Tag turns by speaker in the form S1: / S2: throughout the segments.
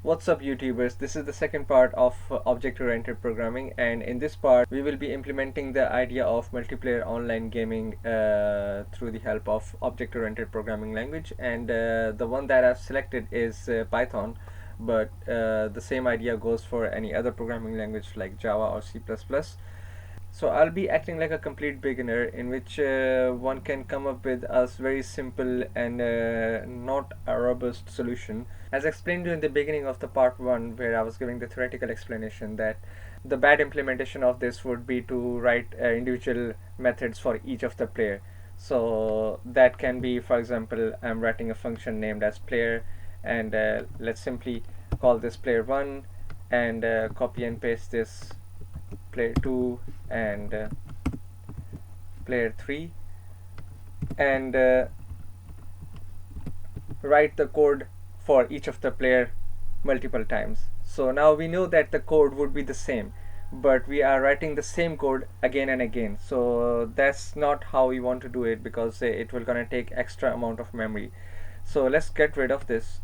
S1: What's up YouTubers, this is the second part of object-oriented programming, and in this part we will be implementing the idea of multiplayer online gaming through the help of object-oriented programming language, and the one that I've selected is Python, but the same idea goes for any other programming language like Java or C++. So I'll be acting like a complete beginner, in which one can come up with a very simple and not a robust solution. As explained in the beginning of the part 1, where I was giving the theoretical explanation, that the bad implementation of this would be to write individual methods for each of the player. So that can be, for example, I'm writing a function named as player, and let's simply call this player 1 and copy and paste this player 2 and player 3 and write the code for each of the player multiple times. So now we know that the code would be the same, but we are writing the same code again and again. So that's not how we want to do it, because it will gonna take extra amount of memory. So let's get rid of this.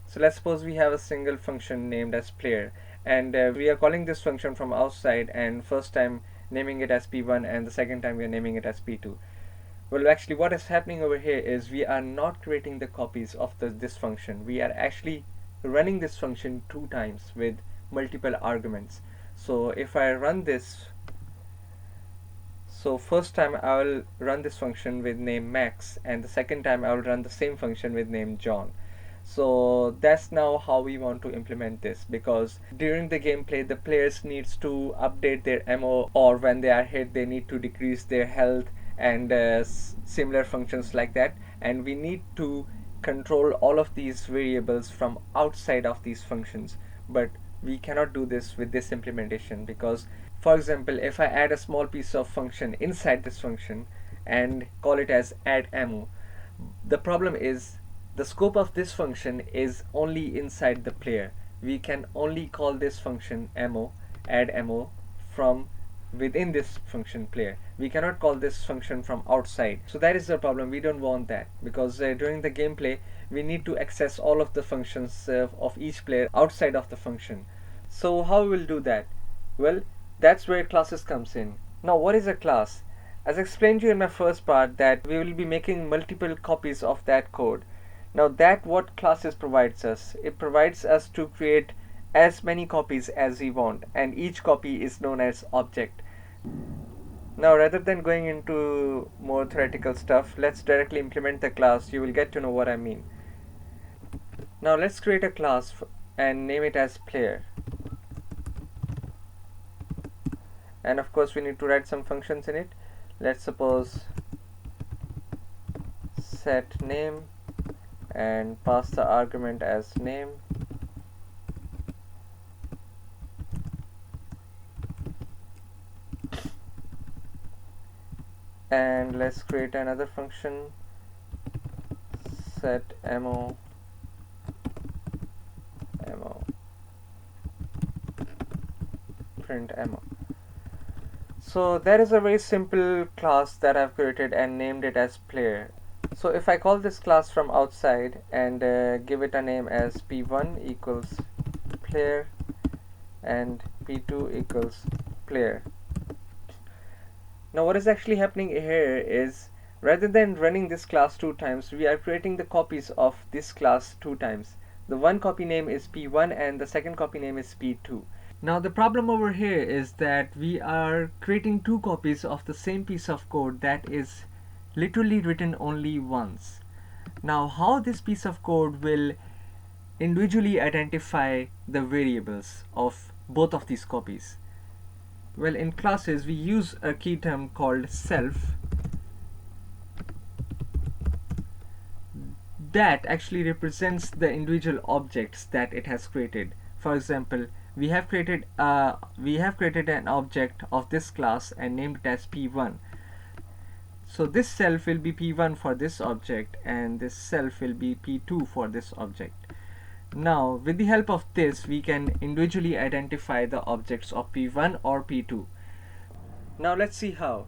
S1: So let's suppose we have a single function named as player, and we are calling this function from outside, and first time naming it as p1 and the second time we are naming it as p2. Well, actually what is happening over here is we are not creating the copies of this function. We are actually running this function 2 times with multiple arguments. So if I run this, so first time I will run this function with name Max, and the second time I will run the same function with name John. So that's now how we want to implement this, because during the gameplay the players needs to update their ammo, or when they are hit they need to decrease their health, and similar functions like that, and we need to control all of these variables from outside of these functions. But we cannot do this with this implementation, because for example, if I add a small piece of function inside this function and call it as add ammo, the problem is the scope of this function is only inside the player. We can only call this function ammo, add ammo, from within this function player. We cannot call this function from outside. So that is the problem. We don't want that, because during the gameplay we need to access all of the functions of each player outside of the function. So how we will do that? Well, that's where classes comes in. Now what is a class? As I explained to you in my first part, that we will be making multiple copies of that code. Now that what classes provides us, it provides us to create as many copies as we want, and each copy is known as object. Now rather than going into more theoretical stuff, let's directly implement the class. You will get to know what I mean. Now let's create a class and name it as player, and of course we need to write some functions in it. Let's suppose set name and pass the argument as name, and let's create another function, set ammo, print ammo. So that is a very simple class that I've created and named it as player. So if I call this class from outside and give it a name as p1 equals player and p2 equals player. Now what is actually happening here is, rather than running this class 2 times, we are creating the copies of this class 2 times. The one copy name is p1 and the second copy name is p2. Now the problem over here is that we are creating 2 copies of the same piece of code that is literally written only once. Now how this piece of code will individually identify the variables of both of these copies? Well, in classes we use a key term called self that actually represents the individual objects that it has created. For example, we have created an object of this class and named it as p1. So this self will be p1 for this object, and this self will be p2 for this object. Now with the help of this we can individually identify the objects of p1 or p2. Now let's see how.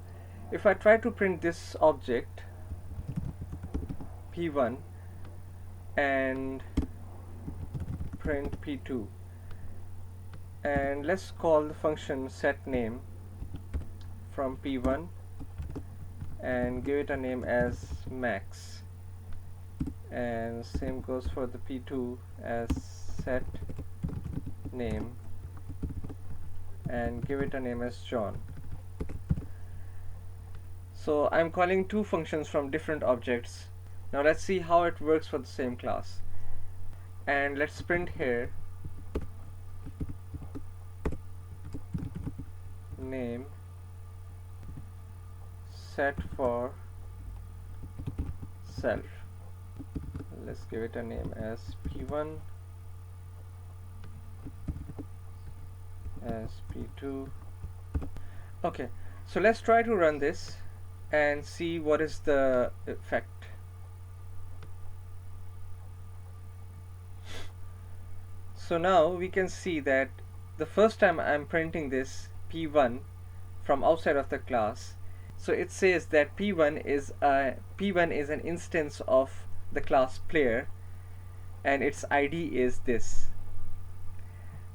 S1: If I try to print this object p1 and print p2, and let's call the function set name from p1 and give it a name as max, and same goes for the p2 as set name and give it a name as John. So I'm calling two functions from different objects. Now let's see how it works for the same class, and let's print here name set for self. Let's give it a name as p1 as p2. Okay, so let's try to run this and see what is the effect. So now we can see that the first time I'm printing this p1 from outside of the class, so it says that p1 is an instance of the class player and its ID is this.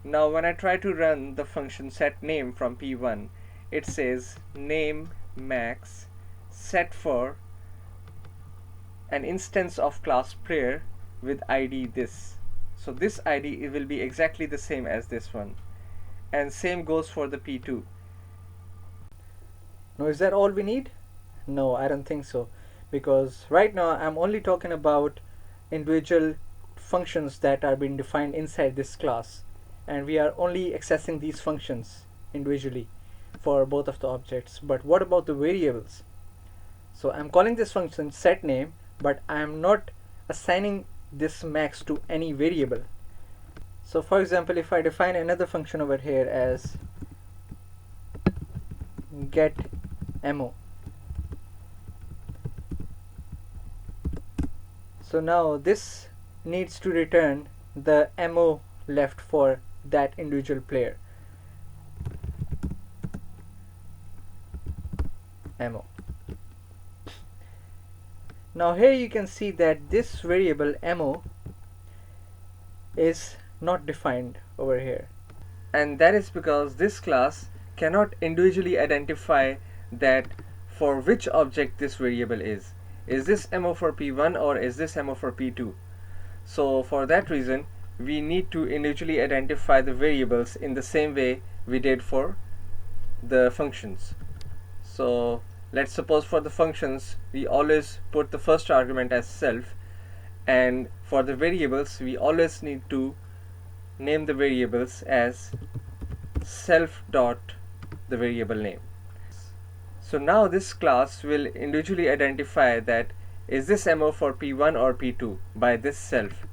S1: Now when I try to run the function set name from p1, it says name max set for an instance of class player with ID this. So this ID will be exactly the same as this one, and same goes for the p2.
S2: Now, is that all we need? No, I don't think so, because right now I'm only talking about individual functions that are being defined inside this class, and we are only accessing these functions individually for both of the objects. But what about the variables? So I'm calling this function set name, but I am not assigning this max to any variable. So for example, if I define another function over here as get ammo, so now this needs to return the ammo left for that individual player. Ammo. Now here you can see that this variable ammo is not defined over here,
S1: And that is because this class cannot individually identify that for which object this variable is. Is this ammo for p1 or is this ammo for p2? So for that reason we need to individually identify the variables in the same way we did for the functions. So let's suppose for the functions we always put the first argument as self, and for the variables we always need to name the variables as self dot the variable name. So now this class will individually identify that is this ammo for p1 or p2 by this self.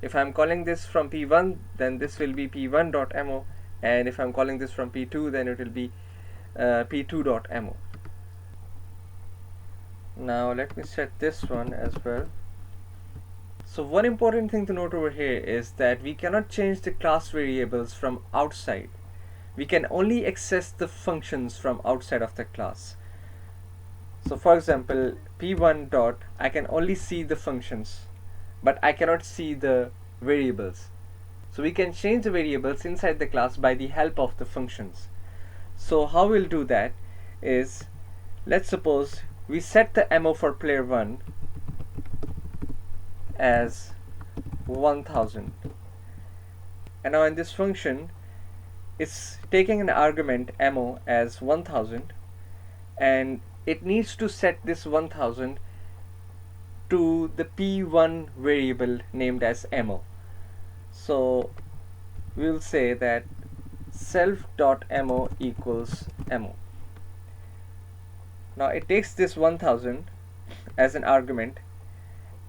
S1: If I'm calling this from p1, then this will be p1 dot ammo, and if I'm calling this from p2, then it will be p2 dot ammo. Now let me set this one as well. So one important thing to note over here is that we cannot change the class variables from outside. We can only access the functions from outside of the class. So for example, p1 dot, I can only see the functions, but I cannot see the variables. So we can change the variables inside the class by the help of the functions. So how we'll do that is, let's suppose we set the ammo for player 1 as 1000, and now in this function it's taking an argument ammo as 1000, and it needs to set this 1000 to the p1 variable named as ammo. So we'll say that self.ammo equals ammo. Now it takes this 1000 as an argument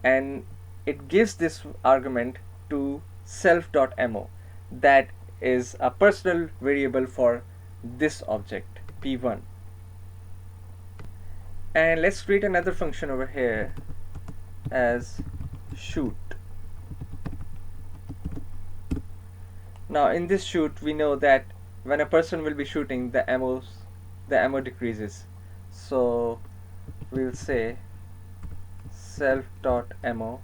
S1: and it gives this argument to self.ammo, that is a personal variable for this object p1. And let's create another function over here as shoot. Now in this shoot we know that when a person will be shooting, the ammo decreases. So we'll say self.ammo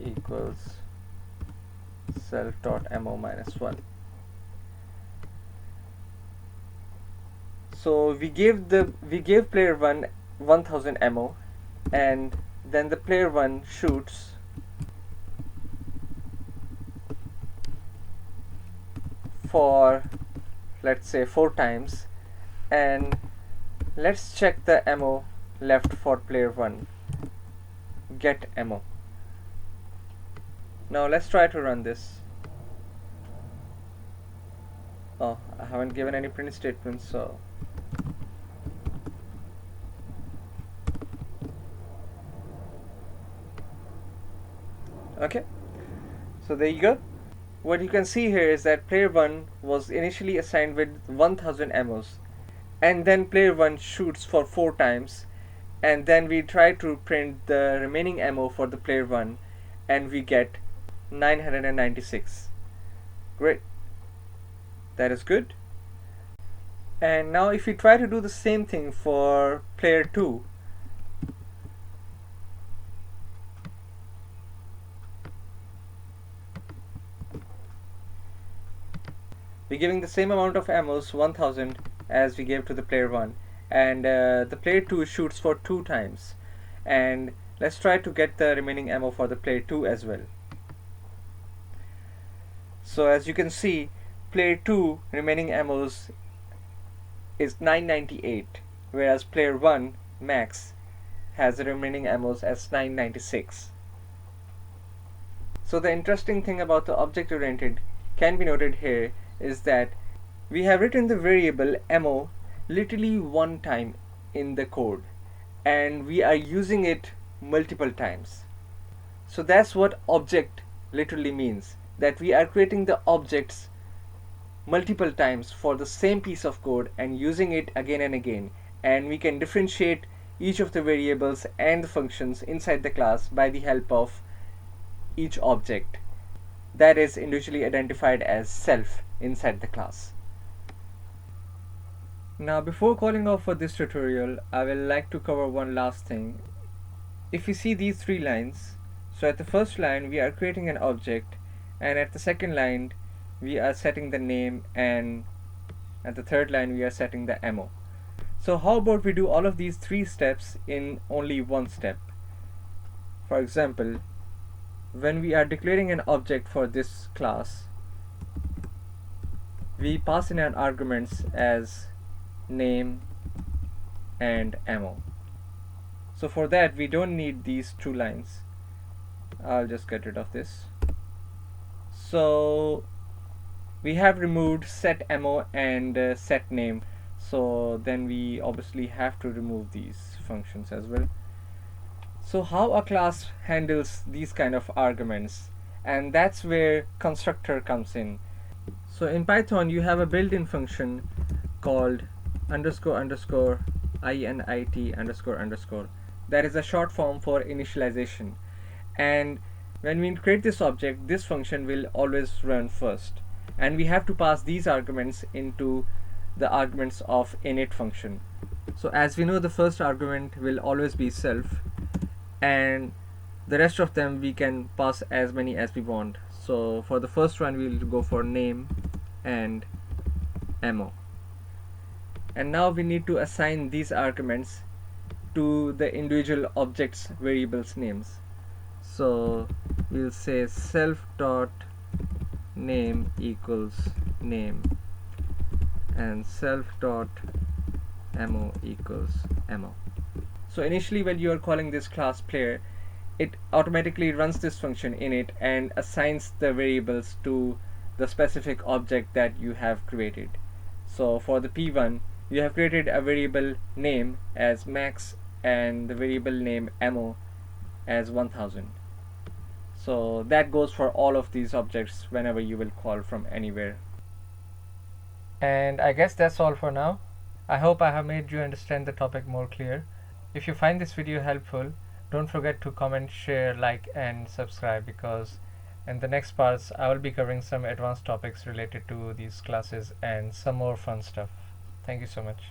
S1: equals self.mo minus 1. So we gave player 1 1000 ammo, and then the player 1 shoots for, let's say, 4 times, and let's check the ammo left for player 1. Get ammo. Now let's try to run this. Oh, I haven't given any print statements, so okay, so there you go. What you can see here is that player 1 was initially assigned with 1000 ammos, and then player 1 shoots for 4 times, and then we try to print the remaining ammo for the player 1, and we get 996. Great, that is good. And now if we try to do the same thing for player 2, we're giving the same amount of ammos, 1000, as we gave to the player 1, and the player 2 shoots for 2 times, and let's try to get the remaining ammo for the player 2 as well. So as you can see, player 2 remaining ammos is 998, whereas player 1 max has the remaining ammos as 996. So the interesting thing about the object oriented can be noted here is that we have written the variable ammo literally one time in the code, and we are using it multiple times. So that's what object literally means, that we are creating the objects multiple times for the same piece of code and using it again and again, and we can differentiate each of the variables and the functions inside the class by the help of each object that is individually identified as self inside the class. Now before calling off for this tutorial, I will like to cover one last thing. If you see these 3 lines, so at the first line we are creating an object, and at the second line we are setting the name, and at the third line we are setting the ammo. So how about we do all of these 3 steps in only one step? For example, when we are declaring an object for this class, we pass in an arguments as name and ammo. So for that we don't need these 2 lines. I'll just get rid of this. So we have removed set ammo and set name, so then we obviously have to remove these functions as well. So how a class handles these kind of arguments, and that's where constructor comes in. So in Python you have a built-in function called __init__. That is a short form for initialization, and when we create this object, this function will always run first, and we have to pass these arguments into the arguments of init function. So as we know, the first argument will always be self, and the rest of them we can pass as many as we want. So for the first one we'll go for name and ammo, and now we need to assign these arguments to the individual objects variables names. So we'll say self dot name equals name and self dot ammo equals ammo. So initially when you are calling this class player, it automatically runs this function init and assigns the variables to the specific object that you have created. So for the P1 you have created a variable name as max and the variable name ammo as 1000. So that goes for all of these objects whenever you will call from anywhere. And I guess that's all for now. I hope I have made you understand the topic more clear. If you find this video helpful, don't forget to comment, share, like and subscribe, because in the next parts I will be covering some advanced topics related to these classes and some more fun stuff. Thank you so much.